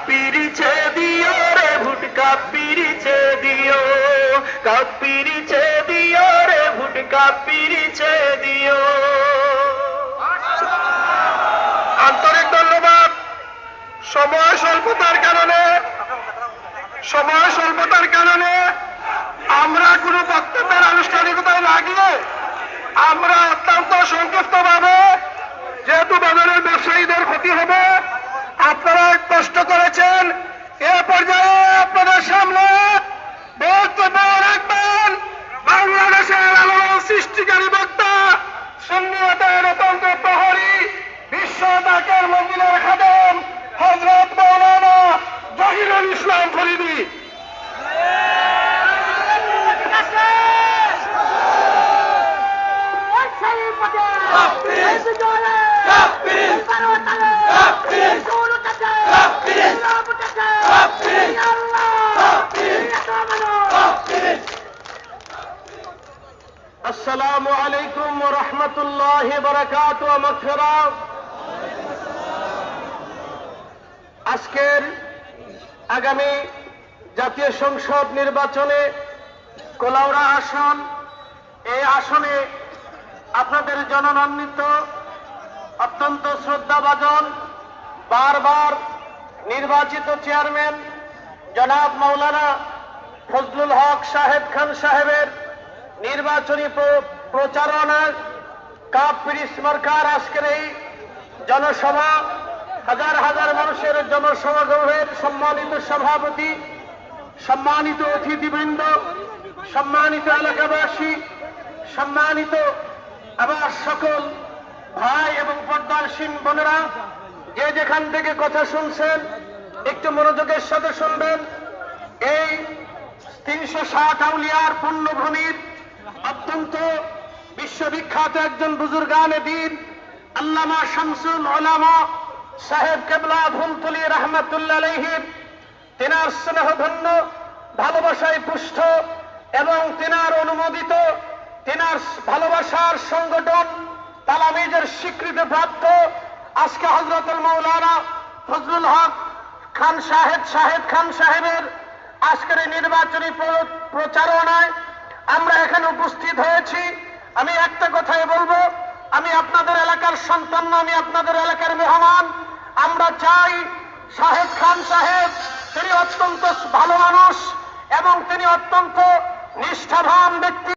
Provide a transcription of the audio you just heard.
পিরিছে দিও রে ভোট পিরিছে দিও, পিরিছে দিও রে ভোট পিরিছে দিও। আন্তরিক ধন্যবাদ। সময় স্বল্পতার কারণে আমরা কোনো বক্তব্যের আনুষ্ঠানিকতায় না গিয়ে আমরা অত্যন্ত সংক্ষিপ্তভাবে, যেহেতু বাজারের ব্যবসায়ীদের ক্ষতি হবে, আপনারা কষ্ট করেছেন, এ পর্যায়ে আপনাদের সামনে বক্তব্য রাখবেন বাংলাদেশের আলোড়ন সৃষ্টিকারী বক্তা, সুন্নিয়তের অত্যন্ত প্রহরী, বিশ্ব তাকের মন্দিরের খাদেম হযরত মাওলানা জহিরুল ইসলাম ফরিদী। আসসালামু আলাইকুম ওয়া রাহমাতুল্লাহি ওয়া বারাকাতুহু। মাগফিরাত। আজকের আগামী জাতীয় সংসদ নির্বাচনে কোলাউড়া আসন, এই আসনে আপনাদের জনমনোনীত অত্যন্ত শ্রদ্ধাভাজন বারবার নির্বাচিত চেয়ারম্যান জনাব মাওলানা ফজলুল হক সাহেব খান সাহেবের নির্বাচনী প্রচারণার কাপ পিরিচ মার্কার আজকের এই জনসভা, হাজার হাজার মানুষের জনসমাগমের সম্মানিত সভাপতি, সম্মানিত অতিথিবৃন্দ, সম্মানিত এলাকাবাসী, সম্মানিত আবার সকল ভাই এবং পর্দাশীন বোনেরা, যে যেখান থেকে কথা শুনছেন একটু মনোযোগের সাথে শুনবেন। এই 360 আউলিয়ার পুণ্যভূমির অত্যন্ত বিশ্ববিখ্যাত একজন বুজুর্গানে দ্বীন আল্লামা শামসুল উলামা সাহেব কেবলা ফুলতলি রহমাতুল্লাহ আলাইহির, তেনার স্নেহধন্য, ভালোবাসায় পুষ্ট এবং তেনার অনুমোদিত, তেনার ভালোবাসার সংগঠন তালামিজের স্বীকৃতি প্রাপ্ত আজকে হযরতুল মাওলানা ফজলুল হক খান সাহেবের আজকের এই নির্বাচনী প্রচারণায় আমরা এখানে উপস্থিত হয়েছি। আমি একটা কথাই বলবো, আমি আপনাদের এলাকার সন্তান না, আমি আপনাদের এলাকার মেহমান। আমরা চাই সাহেব খান সাহেব, তিনি অত্যন্ত ভালো মানুষ এবং তিনি অত্যন্ত নিষ্ঠাবান ব্যক্তি।